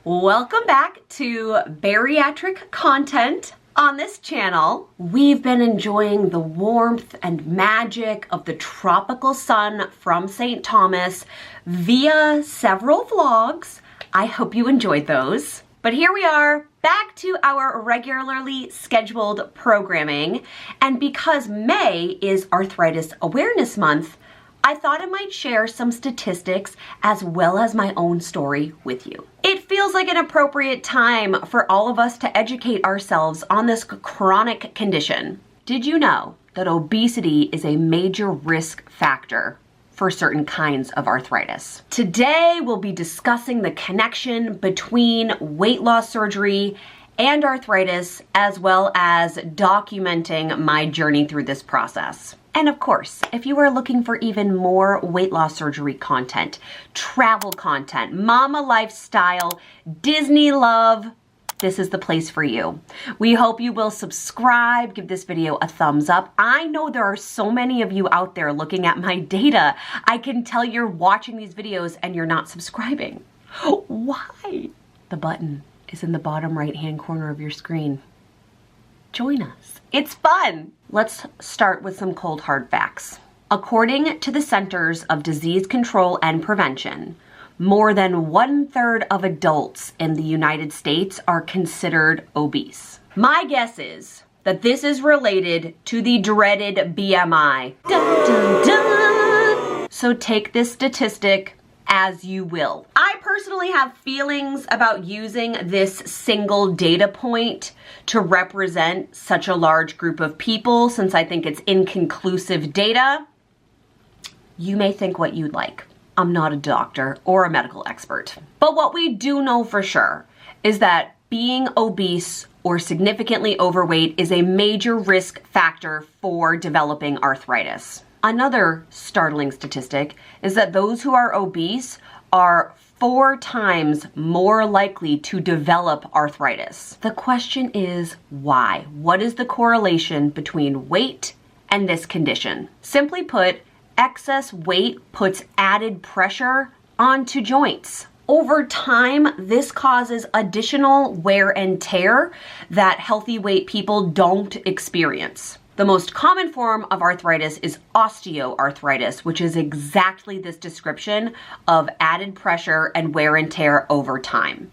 Welcome back to bariatric content on this channel. We've been enjoying the warmth and magic of the tropical sun from St. Thomas via several vlogs. I hope you enjoyed those. But here we are, back to our regularly scheduled programming. And because May is Arthritis Awareness Month, I thought I might share some statistics as well as my own story with you. It feels like an appropriate time for all of us to educate ourselves on this chronic condition. Did you know that obesity is a major risk factor for certain kinds of arthritis? Today, we'll be discussing the connection between weight loss surgery and arthritis, as well as documenting my journey through this process. And of course, if you are looking for even more weight loss surgery content, travel content, mama lifestyle, Disney love, this is the place for you. We hope you will subscribe, give this video a thumbs up. I know there are so many of you out there looking at my data. I can tell you're watching these videos and you're not subscribing. Why? The button is in the bottom right-hand corner of your screen. Join us. It's fun. Let's start with some cold hard facts. According to the Centers of Disease Control and Prevention, more than 1/3 of adults in the United States are considered obese. My guess is that this is related to the dreaded BMI. Dun, dun, dun. So take this statistic as you will. I personally have feelings about using this single data point to represent such a large group of people since I think it's inconclusive data. You may think what you'd like. I'm not a doctor or a medical expert. But what we do know for sure is that being obese or significantly overweight is a major risk factor for developing arthritis. Another startling statistic is that those who are obese are 4 times more likely to develop arthritis. The question is why? What is the correlation between weight and this condition? Simply put, excess weight puts added pressure onto joints. Over time, this causes additional wear and tear that healthy weight people don't experience. The most common form of arthritis is osteoarthritis, which is exactly this description of added pressure and wear and tear over time.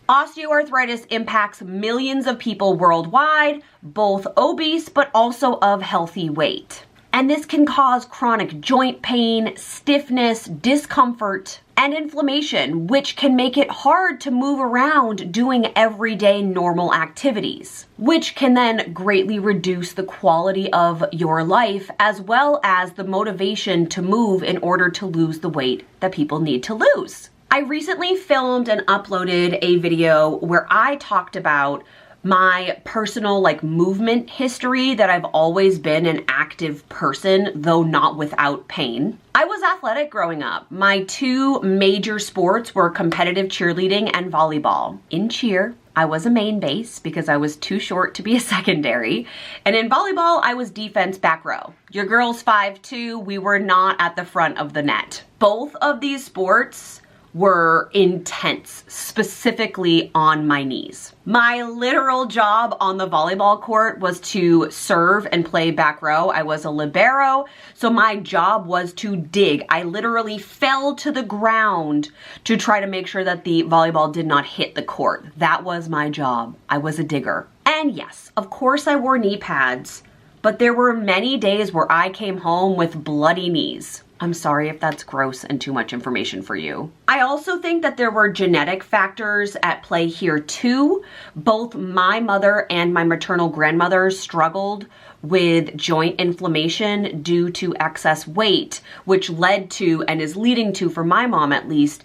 Osteoarthritis impacts millions of people worldwide, both obese but also of healthy weight. And this can cause chronic joint pain, stiffness, discomfort, and inflammation, which can make it hard to move around doing everyday normal activities, which can then greatly reduce the quality of your life as well as the motivation to move in order to lose the weight that people need to lose. I recently filmed and uploaded a video where I talked about my personal movement history, that I've always been an active person, though not without pain. I was athletic growing up. My 2 major sports were competitive cheerleading and volleyball. In cheer, I was a main base because I was too short to be a secondary. And in volleyball, I was defense back row. Your girl's 5'2", we were not at the front of the net. Both of these sports were intense, specifically on my knees. My literal job on the volleyball court was to serve and play back row. I was a libero, so my job was to dig. I literally fell to the ground to try to make sure that the volleyball did not hit the court. That was my job. I was a digger. And yes, of course I wore knee pads, but there were many days where I came home with bloody knees. I'm sorry if that's gross and too much information for you. I also think that there were genetic factors at play here too. Both my mother and my maternal grandmother struggled with joint inflammation due to excess weight, which led to, and is leading to, for my mom at least,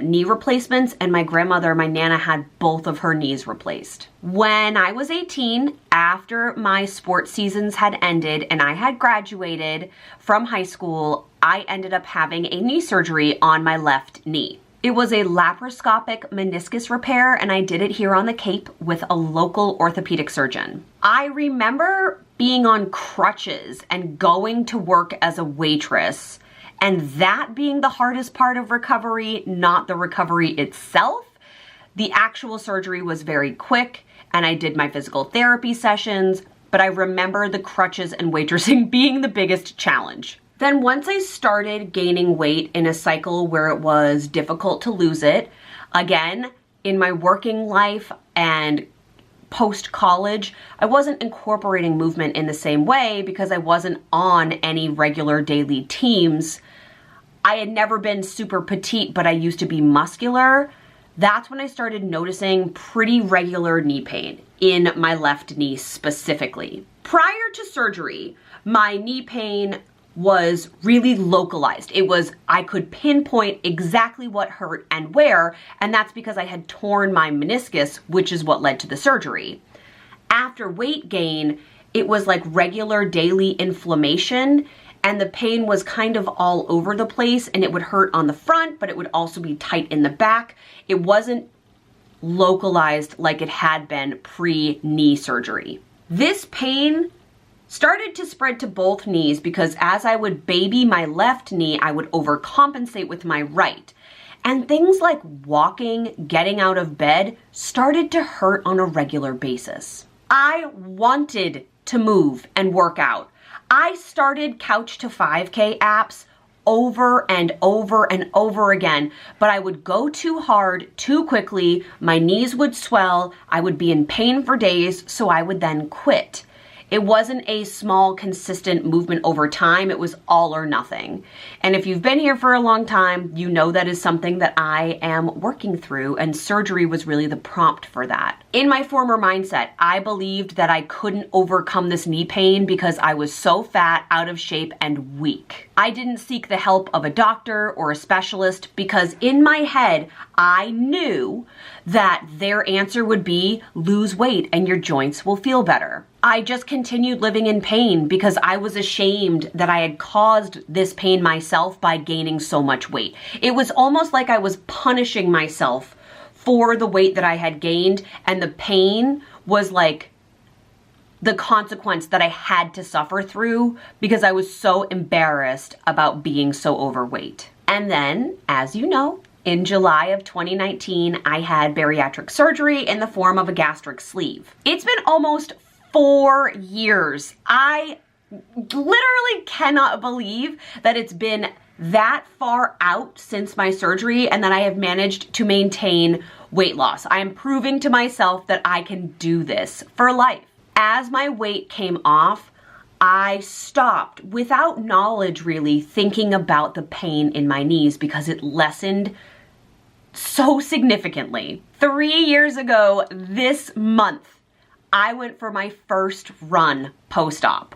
knee replacements, and my grandmother, my Nana, had both of her knees replaced. When I was 18, after my sports seasons had ended and I had graduated from high school, I ended up having a knee surgery on my left knee. It was a laparoscopic meniscus repair, and I did it here on the Cape with a local orthopedic surgeon. I remember being on crutches and going to work as a waitress, and that being the hardest part of recovery, not the recovery itself. The actual surgery was very quick, and I did my physical therapy sessions, but I remember the crutches and waitressing being the biggest challenge. Then once I started gaining weight in a cycle where it was difficult to lose it, again, in my working life and post-college, I wasn't incorporating movement in the same way because I wasn't on any regular daily teams. I had never been super petite, but I used to be muscular. That's when I started noticing pretty regular knee pain in my left knee specifically. Prior to surgery, my knee pain was really localized. I could pinpoint exactly what hurt and where, and that's because I had torn my meniscus, which is what led to the surgery. After weight gain, it was like regular daily inflammation, and the pain was kind of all over the place, and it would hurt on the front, but it would also be tight in the back. It wasn't localized like it had been pre-knee surgery. This pain started to spread to both knees because as I would baby my left knee, I would overcompensate with my right. And things like walking, getting out of bed started to hurt on a regular basis. I wanted to move and work out. I started Couch to 5K apps over and over and over again, but I would go too hard, too quickly, my knees would swell, I would be in pain for days, so I would then quit. It wasn't a small, consistent movement over time. It was all or nothing. And if you've been here for a long time, you know that is something that I am working through, and surgery was really the prompt for that. In my former mindset, I believed that I couldn't overcome this knee pain because I was so fat, out of shape, and weak. I didn't seek the help of a doctor or a specialist because in my head, I knew that their answer would be lose weight and your joints will feel better. I just continued living in pain because I was ashamed that I had caused this pain myself by gaining so much weight. It was almost like I was punishing myself for the weight that I had gained, and the pain was like the consequence that I had to suffer through because I was so embarrassed about being so overweight. And then, as you know, in July of 2019, I had bariatric surgery in the form of a gastric sleeve. It's been almost 4 years. I literally cannot believe that it's been that far out since my surgery and that I have managed to maintain weight loss. I am proving to myself that I can do this for life. As my weight came off, I stopped, without knowledge really, thinking about the pain in my knees because it lessened so significantly. 3 years ago this month, I went for my first run post-op.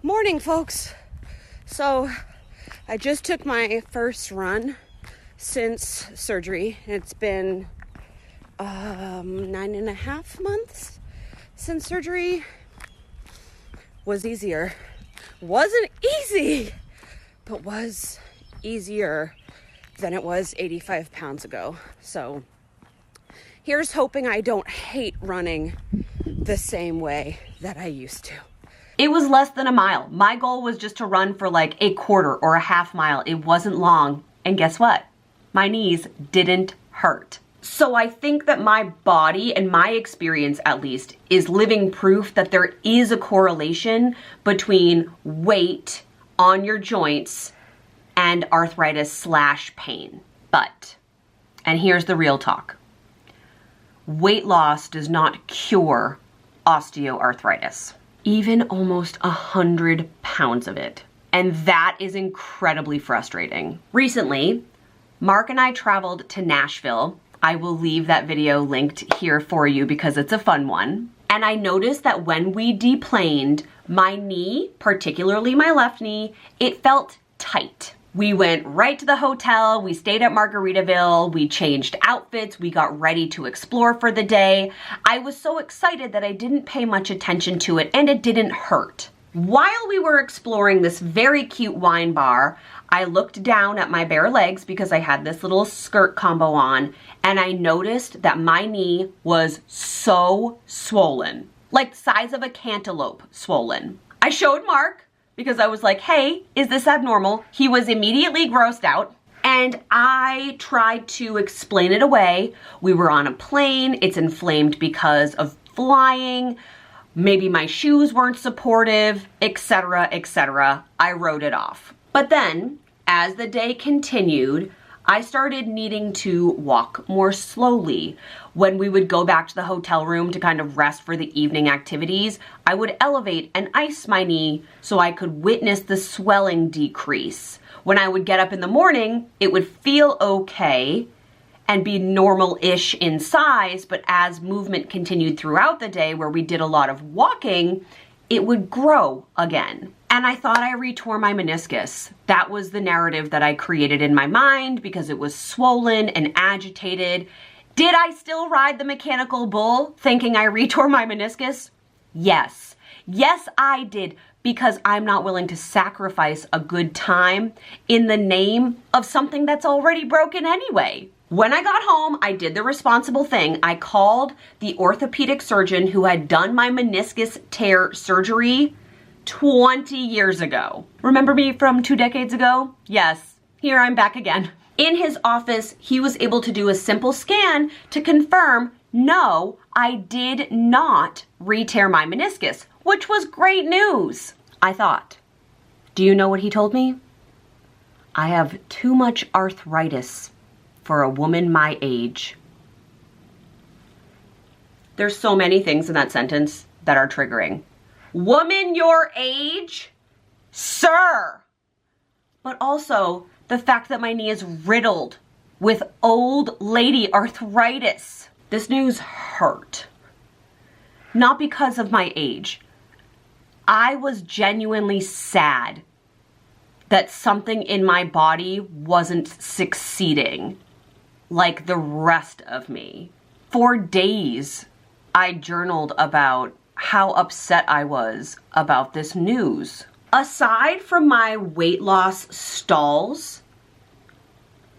Morning, folks. So I just took my first run since surgery. It's been 9.5 months since surgery. Was easier. Wasn't easy, but was easier than it was 85 pounds ago. So here's hoping I don't hate running the same way that I used to. It was less than a mile. My goal was just to run for like a quarter or a half mile. It wasn't long. And guess what? My knees didn't hurt. So I think that my body, and my experience at least, is living proof that there is a correlation between weight on your joints and arthritis / pain. But, and here's the real talk, weight loss does not cure osteoarthritis. Even almost 100 pounds of it. And that is incredibly frustrating. Recently, Mark and I traveled to Nashville. I will leave that video linked here for you because it's a fun one. And I noticed that when we deplaned, my knee, particularly my left knee, it felt tight. We went right to the hotel, we stayed at Margaritaville, we changed outfits, we got ready to explore for the day. I was so excited that I didn't pay much attention to it, and it didn't hurt. While we were exploring this very cute wine bar, I looked down at my bare legs because I had this little skirt combo on, and I noticed that my knee was so swollen, like the size of a cantaloupe swollen. I showed Mark because I was like, hey, is this abnormal? He was immediately grossed out. And I tried to explain it away. We were on a plane, it's inflamed because of flying, maybe my shoes weren't supportive, etc., etc. I wrote it off. But then, as the day continued, I started needing to walk more slowly. When we would go back to the hotel room to kind of rest for the evening activities, I would elevate and ice my knee so I could witness the swelling decrease. When I would get up in the morning, it would feel okay and be normal-ish in size, but as movement continued throughout the day where we did a lot of walking, it would grow again. And I thought I retore my meniscus. That was the narrative that I created in my mind because it was swollen and agitated. Did I still ride the mechanical bull thinking I retore my meniscus? Yes. Yes, I did, because I'm not willing to sacrifice a good time in the name of something that's already broken anyway. When I got home, I did the responsible thing. I called the orthopedic surgeon who had done my meniscus tear surgery 20 years ago. Remember me from 2 decades ago? Yes, here I'm back again. In his office, he was able to do a simple scan to confirm, no, I did not re-tear my meniscus, which was great news, I thought. Do you know what he told me? I have too much arthritis for a woman my age. There's so many things in that sentence that are triggering. Woman your age? Sir! But also the fact that my knee is riddled with old lady arthritis. This news hurt. Not because of my age. I was genuinely sad that something in my body wasn't succeeding like the rest of me. For days, I journaled about how upset I was about this news. Aside from my weight loss stalls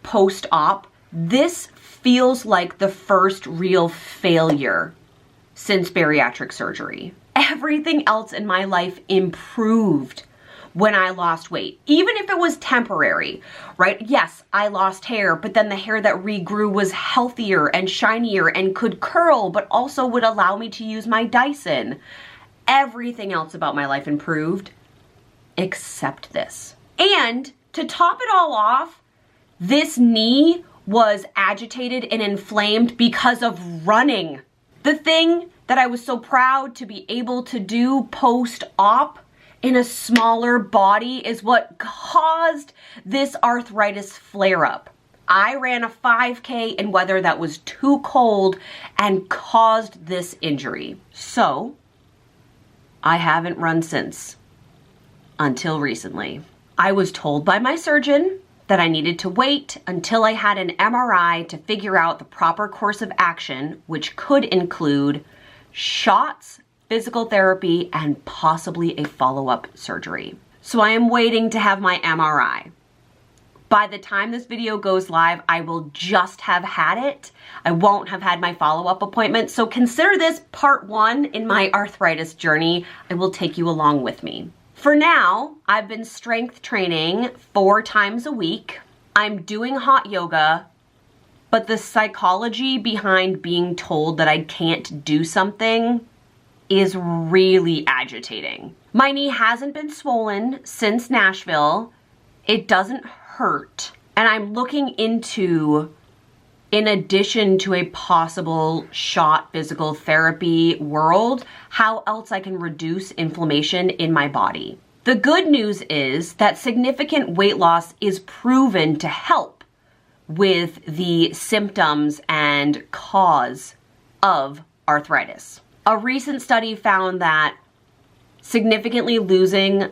post-op, this feels like the first real failure since bariatric surgery. Everything else in my life improved when I lost weight, even if it was temporary, right? Yes, I lost hair, but then the hair that regrew was healthier and shinier and could curl, but also would allow me to use my Dyson. Everything else about my life improved, except this. And to top it all off, this knee was agitated and inflamed because of running. The thing that I was so proud to be able to do post-op in a smaller body is what caused this arthritis flare-up. I ran a 5K in weather that was too cold and caused this injury. So, I haven't run since, until recently. I was told by my surgeon that I needed to wait until I had an MRI to figure out the proper course of action, which could include shots, physical therapy, and possibly a follow-up surgery. So I am waiting to have my MRI. By the time this video goes live, I will just have had it. I won't have had my follow-up appointment, so consider this part 1 in my arthritis journey. I will take you along with me. For now, I've been strength training 4 times a week. I'm doing hot yoga, but the psychology behind being told that I can't do something is really agitating. My knee hasn't been swollen since Nashville. It doesn't hurt. And I'm looking into, in addition to a possible shot physical therapy world, how else I can reduce inflammation in my body. The good news is that significant weight loss is proven to help with the symptoms and cause of arthritis. A recent study found that significantly losing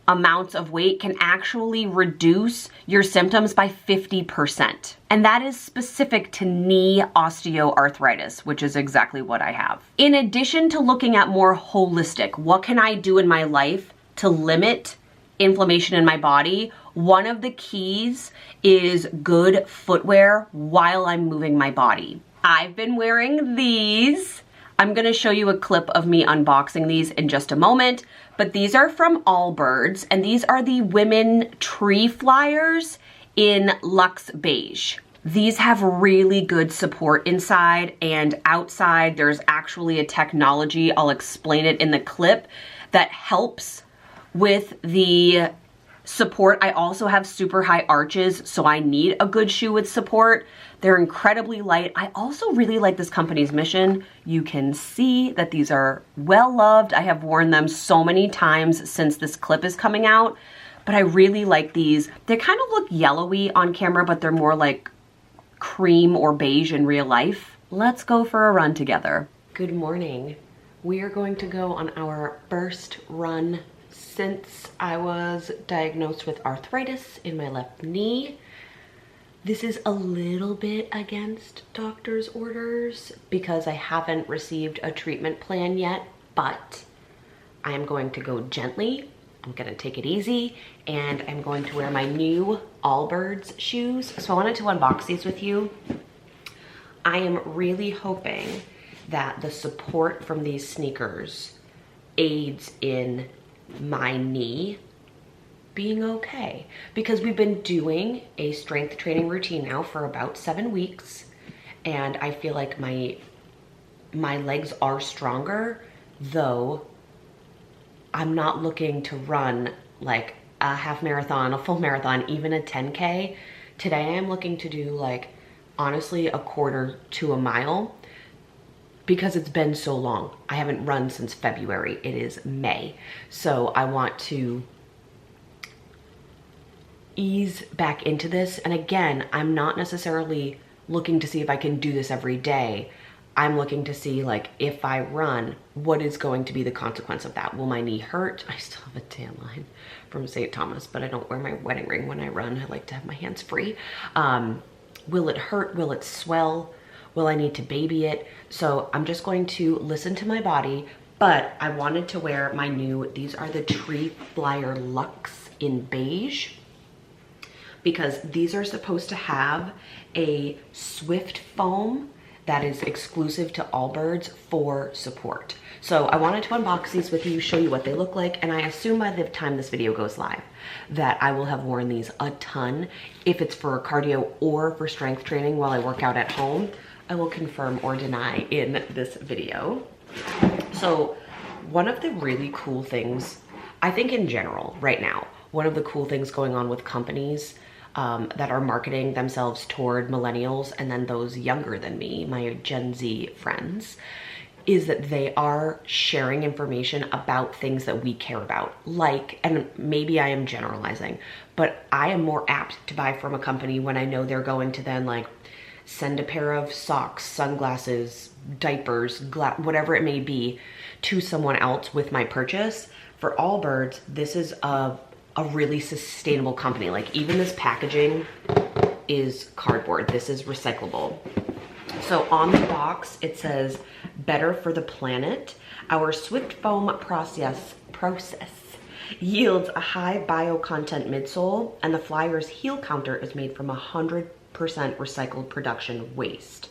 amounts of weight can actually reduce your symptoms by 50%. And that is specific to knee osteoarthritis, which is exactly what I have. In addition to looking at more holistic, what can I do in my life to limit inflammation in my body? One of the keys is good footwear while I'm moving my body. I've been wearing these. I'm gonna show you a clip of me unboxing these in just a moment, but these are from Allbirds, and these are the women tree flyers in Luxe Beige. These have really good support inside, and outside there's actually a technology, I'll explain it in the clip, that helps with the support. I also have super high arches, so I need a good shoe with support. They're incredibly light. I also really like this company's mission. You can see that these are well loved. I have worn them so many times since this clip is coming out, but I really like these. They kind of look yellowy on camera, but they're more like cream or beige in real life. Let's go for a run together. Good morning. We are going to go on our first run since I was diagnosed with arthritis in my left knee. This is a little bit against doctor's orders because I haven't received a treatment plan yet, but I am going to go gently. I'm gonna take it easy, and I'm going to wear my new Allbirds shoes. So I wanted to unbox these with you. I am really hoping that the support from these sneakers aids in my knee being okay, because we've been doing a strength training routine now for about 7 weeks, and I feel like my legs are stronger, though I'm not looking to run like a half marathon, a full marathon, even a 10K. Today I am looking to do like honestly a quarter to a mile, because it's been so long. I haven't run since February. It is May. So I want to ease back into this. And again, I'm not necessarily looking to see if I can do this every day. I'm looking to see, like, if I run, what is going to be the consequence of that? Will my knee hurt? I still have a tan line from St. Thomas, but I don't wear my wedding ring when I run. I like to have my hands free. Will it hurt? Will it swell? Will I need to baby it? So I'm just going to listen to my body, but I wanted to wear my new, these are the Tree Flyer Luxe in beige, because these are supposed to have a Swift foam that is exclusive to Allbirds for support. So I wanted to unbox these with you, show you what they look like, and I assume by the time this video goes live that I will have worn these a ton. If it's for cardio or for strength training while I work out at home, I will confirm or deny in this video. So one of the really cool things, I think in general right now, one of the cool things going on with companies that are marketing themselves toward millennials and then those younger than me, my Gen Z friends, is that they are sharing information about things that we care about. Like, and maybe I am generalizing, but I am more apt to buy from a company when I know they're going to then like send a pair of socks, sunglasses, diapers, whatever it may be to someone else with my purchase. For Allbirds, this is a really sustainable company. Like, even this packaging is cardboard. This is recyclable. So on the box, it says, better for the planet. Our Swift foam process yields a high bio content midsole, and the Flyer's heel counter is made from 100% recycled production waste.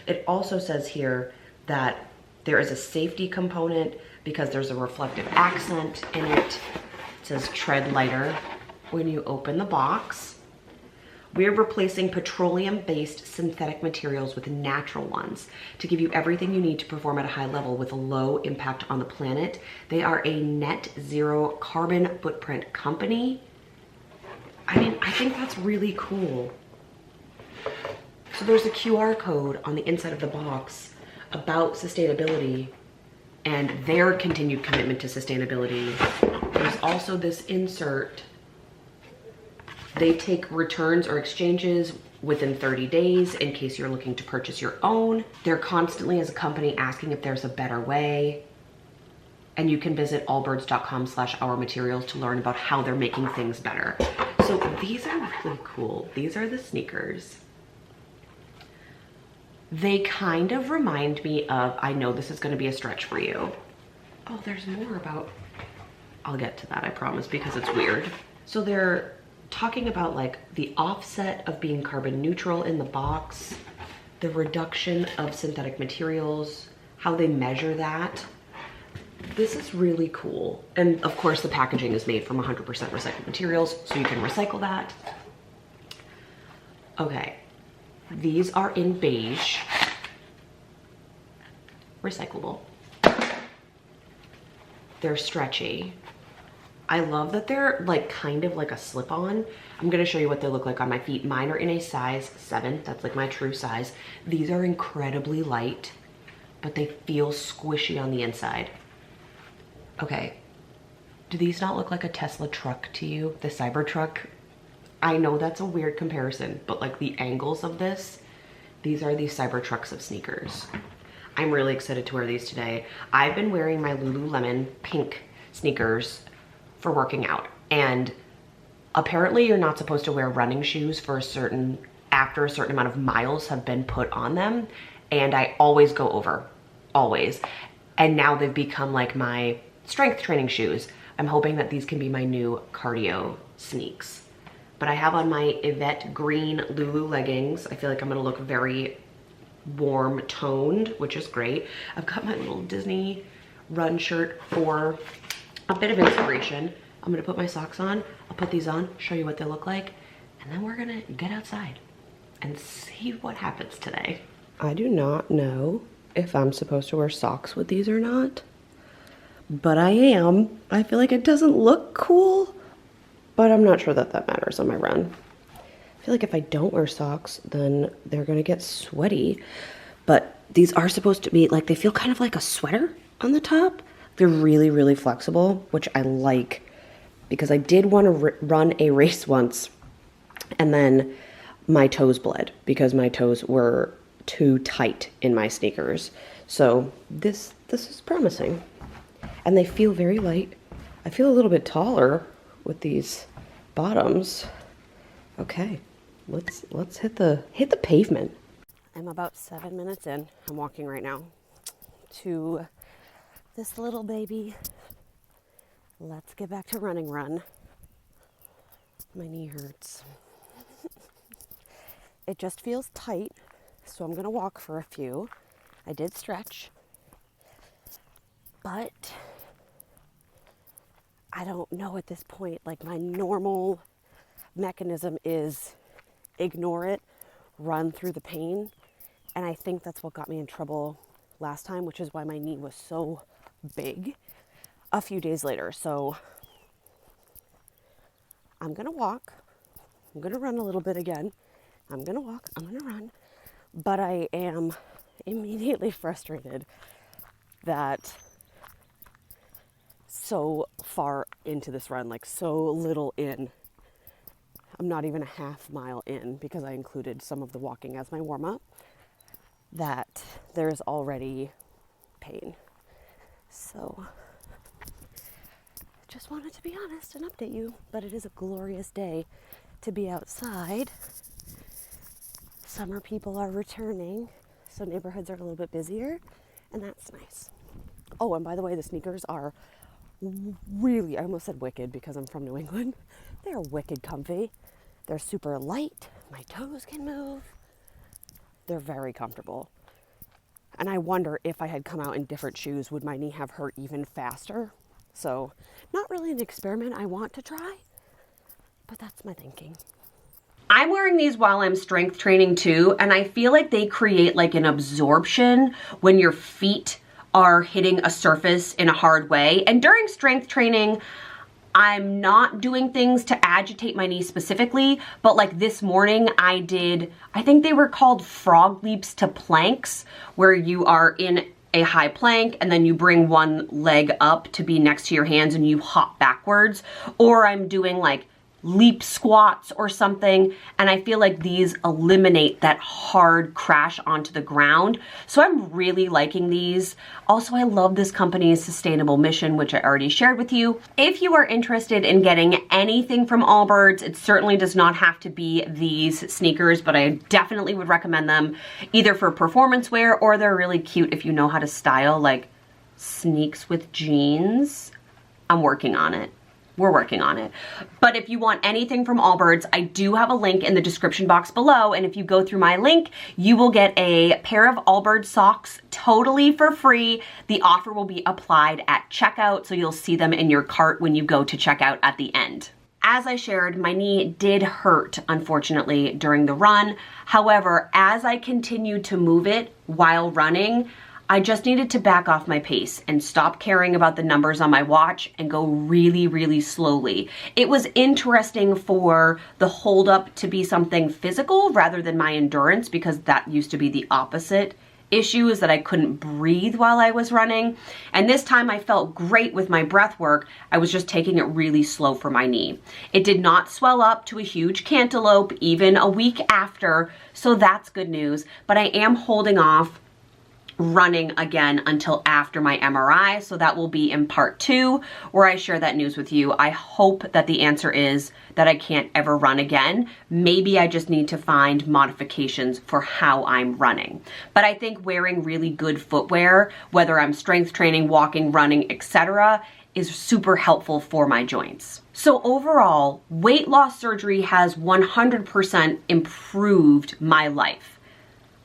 It also says here that there is a safety component because there's a reflective accent in it. It says tread lighter when you open the box. We're replacing petroleum-based synthetic materials with natural ones to give you everything you need to perform at a high level with a low impact on the planet. They are a net zero carbon footprint company. I mean, I think that's really cool. So there's a QR code on the inside of the box about sustainability and their continued commitment to sustainability. There's also this insert. They take returns or exchanges within 30 days in case you're looking to purchase your own. They're constantly, as a company, asking if there's a better way. And you can visit allbirds.com/ourmaterials to learn about how they're making things better. So these are really cool. These are the sneakers. They kind of remind me of, I know this is going to be a stretch for you. Oh, there's more about, I'll get to that, I promise, because it's weird. So they're talking about like the offset of being carbon neutral in the box, the reduction of synthetic materials, how they measure that. This is really cool. And of course the packaging is made from 100% recycled materials, so you can recycle that. Okay, these are in beige, recyclable. They're stretchy. I love that they're like kind of like a slip-on. I'm gonna show you what they look like on my feet. Mine are in a size 7. That's like my true size. These are incredibly light, but they feel squishy on the inside. Okay, do these not look like a Tesla truck to you? The Cybertruck? I know that's a weird comparison, but like the angles of this, these are the Cybertrucks of sneakers. I'm really excited to wear these today. I've been wearing my Lululemon pink sneakers for working out, and apparently you're not supposed to wear running shoes for after a certain amount of miles have been put on them, and I always go over, always. And now they've become like my strength training shoes. I'm hoping that these can be my new cardio sneaks. But I have on my Yvette green Lulu leggings. I feel like I'm gonna look very warm toned, which is great. I've got my little Disney run shirt for a bit of inspiration. I'm gonna put my socks on, I'll put these on, show you what they look like, and then we're gonna get outside and see what happens today. I do not know if I'm supposed to wear socks with these or not, but I am. I feel like it doesn't look cool, but I'm not sure that that matters on my run. I feel like if I don't wear socks, then they're gonna get sweaty, but these are supposed to be like, they feel kind of like a sweater on the top. They're really, really flexible, which I like, because I did want to run a race once, and then my toes bled because my toes were too tight in my sneakers. So this is promising, and they feel very light. I feel a little bit taller with these bottoms. Okay, let's hit the pavement. I'm about 7 minutes in. I'm walking right now to this little baby. Let's get back to running run. My knee hurts. It just feels tight, so I'm gonna walk for a few. I did stretch, but I don't know at this point. Like, my normal mechanism is ignore it, run through the pain, and I think that's what got me in trouble last time, which is why my knee was so big a few days later. So I'm gonna walk, I'm gonna run a little bit again, I'm gonna walk, I'm gonna run, but I am immediately frustrated that so far into this run, like so little in, I'm not even a half mile in, because I included some of the walking as my warm-up, that there's already pain. So just wanted to be honest and update you, but it is a glorious day to be outside. Summer people are returning, so neighborhoods are a little bit busier, and that's nice. Oh, and by the way, the sneakers are really, I almost said wicked because I'm from New England. They are wicked comfy. They're super light. My toes can move. They're very comfortable. And I wonder if I had come out in different shoes, would my knee have hurt even faster? So, not really an experiment I want to try, but that's my thinking. I'm wearing these while I'm strength training too, and I feel like they create like an absorption when your feet are hitting a surface in a hard way. And during strength training, I'm not doing things to agitate my knee specifically, but like this morning I think they were called frog leaps to planks, where you are in a high plank and then you bring one leg up to be next to your hands and you hop backwards. Or I'm doing like leap squats or something, and I feel like these eliminate that hard crash onto the ground. So I'm really liking these. Also, I love this company's sustainable mission, which I already shared with you. If you are interested in getting anything from Allbirds, it certainly does not have to be these sneakers, but I definitely would recommend them either for performance wear, or they're really cute if you know how to style like sneaks with jeans. I'm working on it. We're working on it. But if you want anything from Allbirds, I do have a link in the description box below. And if you go through my link, you will get a pair of Allbirds socks totally for free. The offer will be applied at checkout, so you'll see them in your cart when you go to checkout at the end. as I shared, my knee did hurt, unfortunately, during the run. However, as I continued to move it while running, I just needed to back off my pace and stop caring about the numbers on my watch and go really, really slowly. It was interesting for the holdup to be something physical rather than my endurance, because that used to be the opposite issue, is that I couldn't breathe while I was running. And this time I felt great with my breath work. I was just taking it really slow for my knee. It did not swell up to a huge cantaloupe even a week after, so that's good news. But I am holding off running again until after my MRI, so that will be in part 2 where I share that news with you. I hope that the answer is that I can't ever run again. Maybe I just need to find modifications for how I'm running. But I think wearing really good footwear, whether I'm strength training, walking, running, etc., is super helpful for my joints. So overall, weight loss surgery has 100% improved my life.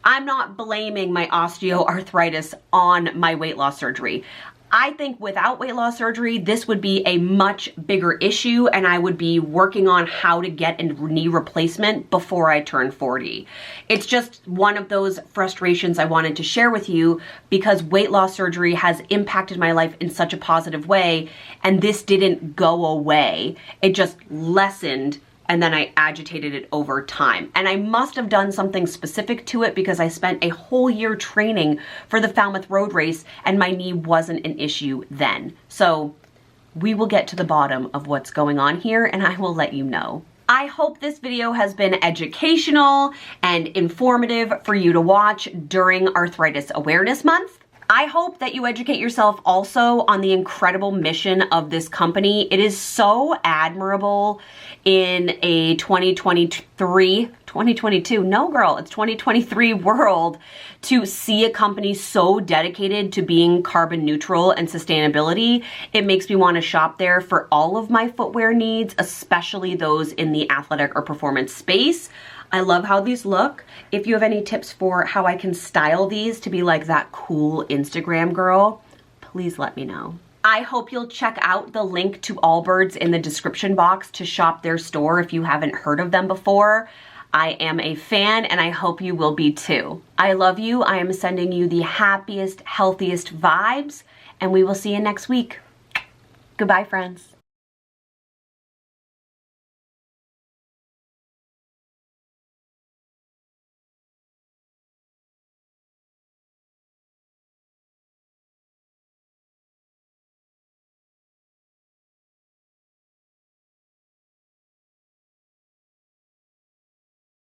I'm not blaming my osteoarthritis on my weight loss surgery. I think without weight loss surgery, this would be a much bigger issue, and I would be working on how to get a knee replacement before I turn 40. It's just one of those frustrations I wanted to share with you, because weight loss surgery has impacted my life in such a positive way, and this didn't go away. It just lessened, and then I agitated it over time. And I must have done something specific to it, because I spent a whole year training for the Falmouth Road Race and my knee wasn't an issue then. So we will get to the bottom of what's going on here, and I will let you know. I hope this video has been educational and informative for you to watch during Arthritis Awareness Month. I hope that you educate yourself also on the incredible mission of this company. It is so admirable in a 2022, no girl, it's 2023 world, to see a company so dedicated to being carbon neutral and sustainability. It makes me want to shop there for all of my footwear needs, especially those in the athletic or performance space. I love how these look. If you have any tips for how I can style these to be like that cool Instagram girl, please let me know. I hope you'll check out the link to Allbirds in the description box to shop their store if you haven't heard of them before. I am a fan, and I hope you will be too. I love you. I am sending you the happiest, healthiest vibes, and we will see you next week. Goodbye, friends.